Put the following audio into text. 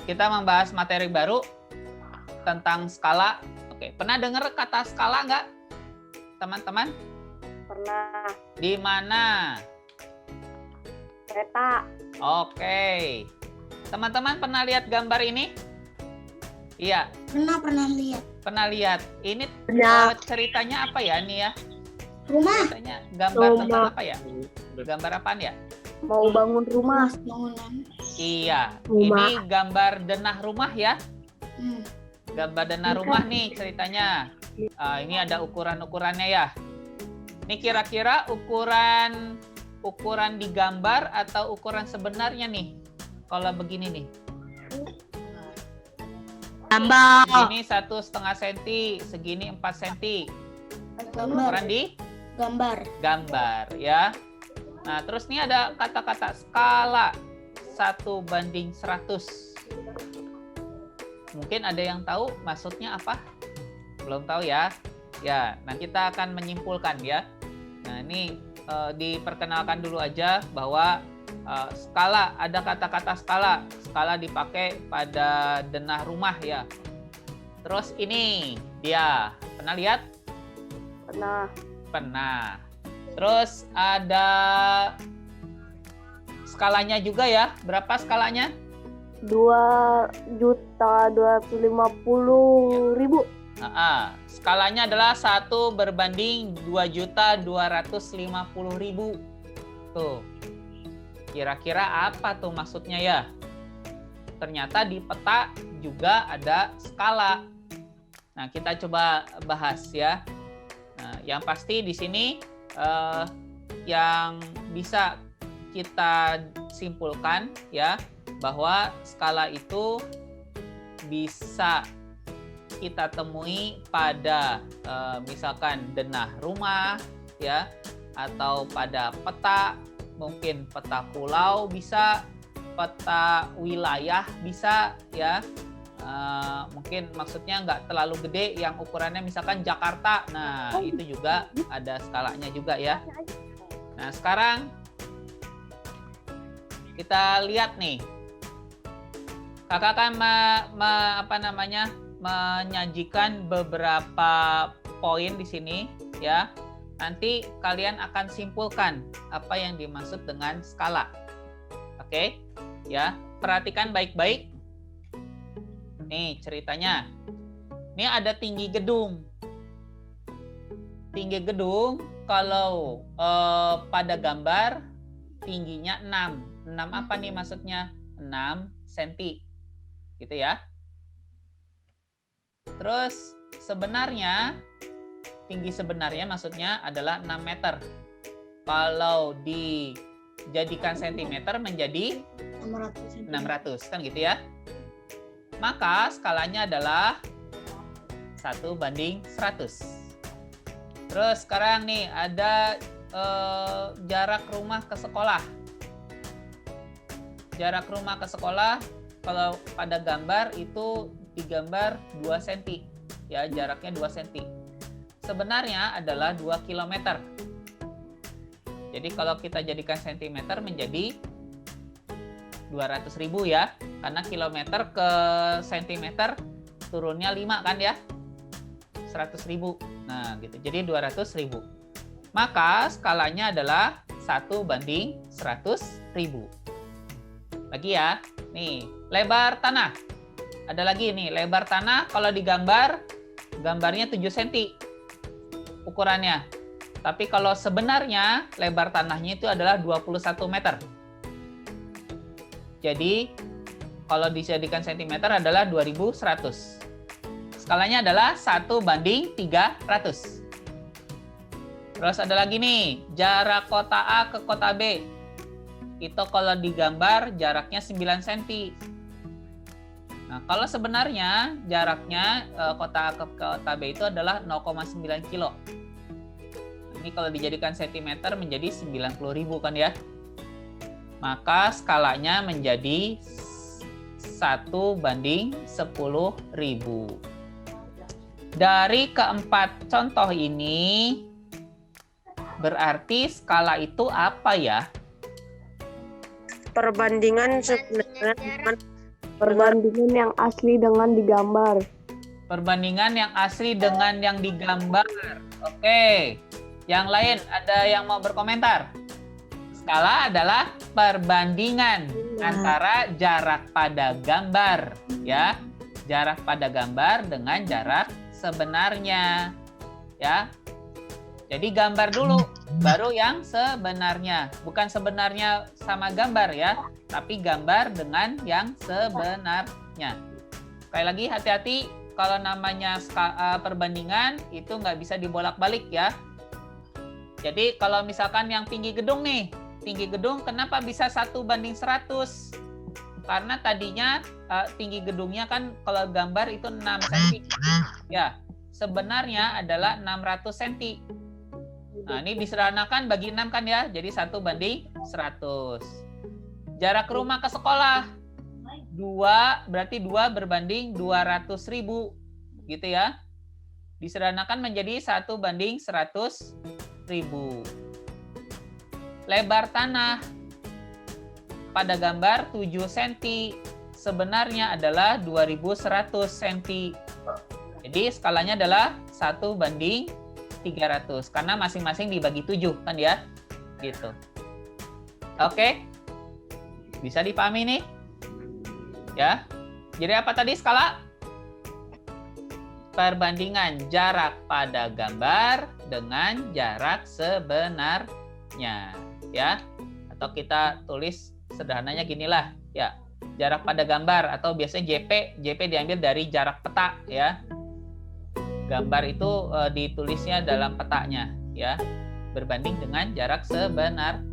kita membahas materi baru tentang skala. Oke, pernah dengar kata skala nggak, teman-teman? Pernah. Di mana? Peta. Oke. Teman-teman pernah lihat gambar ini? Iya. Pernah lihat. Pernah lihat. Ini ceritanya apa ya nih ya? Rumah. Ceritanya gambar tentang apa ya? Gambar apaan ya? Mau bangun rumah. Bangunan. Iya. Rumah. Ini gambar denah rumah ya. Hmm. Gambar denah rumah nih ceritanya. Ini ada ukuran-ukurannya ya. Ini kira-kira ukuran di gambar atau ukuran sebenarnya nih? Kalau begini nih. Gambar. Ini 1,5 cm, segini 4 cm. Gambar. Ukuran di gambar ya. Nah, terus nih ada kata-kata skala 1:100. Mungkin ada yang tahu maksudnya apa? Belum tahu ya? Ya, nanti kita akan menyimpulkan ya. Nah, ini diperkenalkan dulu aja bahwa skala, ada kata-kata skala. Skala dipakai pada denah rumah ya. Terus ini dia, pernah lihat? Pernah. Pernah. Terus ada skalanya juga ya. Berapa skalanya? 2.250.000. Skalanya adalah 1:2.250.000. Tuh. Kira-kira apa tuh maksudnya ya? Ternyata di peta juga ada skala. Nah, kita coba bahas ya. Nah, yang pasti di sini yang bisa kita simpulkan ya, bahwa skala itu bisa kita temui pada misalkan denah rumah ya, atau pada peta, mungkin peta pulau bisa, peta wilayah bisa ya. Mungkin maksudnya nggak terlalu gede, yang ukurannya misalkan Jakarta. Nah, itu juga ada skalanya juga ya. Nah, sekarang kita lihat nih. Kakak akan menyajikan beberapa poin di sini ya. Nanti kalian akan simpulkan apa yang dimaksud dengan skala. Oke? Ya, perhatikan baik-baik. Nih ceritanya. Ini ada tinggi gedung. Tinggi gedung kalau pada gambar tingginya 6. 6 apa nih maksudnya? 6 cm. Gitu ya. Terus sebenarnya tinggi sebenarnya maksudnya adalah 6 meter. Kalau dijadikan sentimeter menjadi 600 kan gitu ya. Maka skalanya adalah 1:100. Terus sekarang nih ada jarak rumah ke sekolah. Jarak rumah ke sekolah kalau pada gambar itu digambar 2 cm. Ya, jaraknya 2 cm. Sebenarnya adalah 2 km. Jadi kalau kita jadikan sentimeter menjadi 200.000 ya. Karena kilometer ke sentimeter turunnya 5 kan ya. 100.000. Nah, gitu. Jadi 200.000. Maka skalanya adalah 1:100.000. Lagi ya. Nih, lebar tanah. Ada lagi nih, lebar tanah kalau digambar, gambarnya 7 cm ukurannya. Tapi kalau sebenarnya lebar tanahnya itu adalah 21 meter. Jadi kalau dijadikan sentimeter adalah 2100. Skalanya adalah 1:300. Terus ada lagi nih, jarak kota A ke kota B. Itu kalau digambar jaraknya 9 cm. Nah, kalau sebenarnya jaraknya kota A ke kota B itu adalah 0,9 kilo. Ini kalau dijadikan sentimeter menjadi 90.000 kan ya. Maka skalanya menjadi 1:10.000. Dari keempat contoh ini, berarti skala itu apa ya? Perbandingan sebenarnya dengan Perbandingan yang asli dengan digambar. Perbandingan yang asli dengan yang digambar. Oke. Yang lain ada yang mau berkomentar? Skala adalah perbandingan antara jarak pada gambar, ya. Jarak pada gambar dengan jarak sebenarnya, ya. Jadi gambar dulu, baru yang sebenarnya. Bukan sebenarnya sama gambar ya, tapi gambar dengan yang sebenarnya. Sekali lagi hati-hati, kalau namanya perbandingan itu nggak bisa dibolak-balik ya. Jadi kalau misalkan yang tinggi gedung nih, tinggi gedung kenapa bisa 1:100? Karena tadinya tinggi gedungnya kan kalau gambar itu 6 cm. Ya, sebenarnya adalah 600 cm. Nah, ini disederhanakan bagi 6 kan ya, jadi 1:100. Jarak rumah ke sekolah 2, berarti 2 berbanding 200.000 gitu ya. Disederhanakan menjadi 1:100.000. Lebar tanah pada gambar 7 cm, sebenarnya adalah 2100 cm. Jadi skalanya adalah 1:300 karena masing-masing dibagi 7 kan ya. Gitu. Oke. Bisa dipahami nih? Ya. Jadi apa tadi skala? Perbandingan jarak pada gambar dengan jarak sebenarnya, ya. Atau kita tulis sederhananya ginilah, ya. Jarak pada gambar atau biasanya JP diambil dari jarak peta, ya. Gambar itu ditulisnya dalam petanya, ya. Berbanding dengan jarak sebenarnya.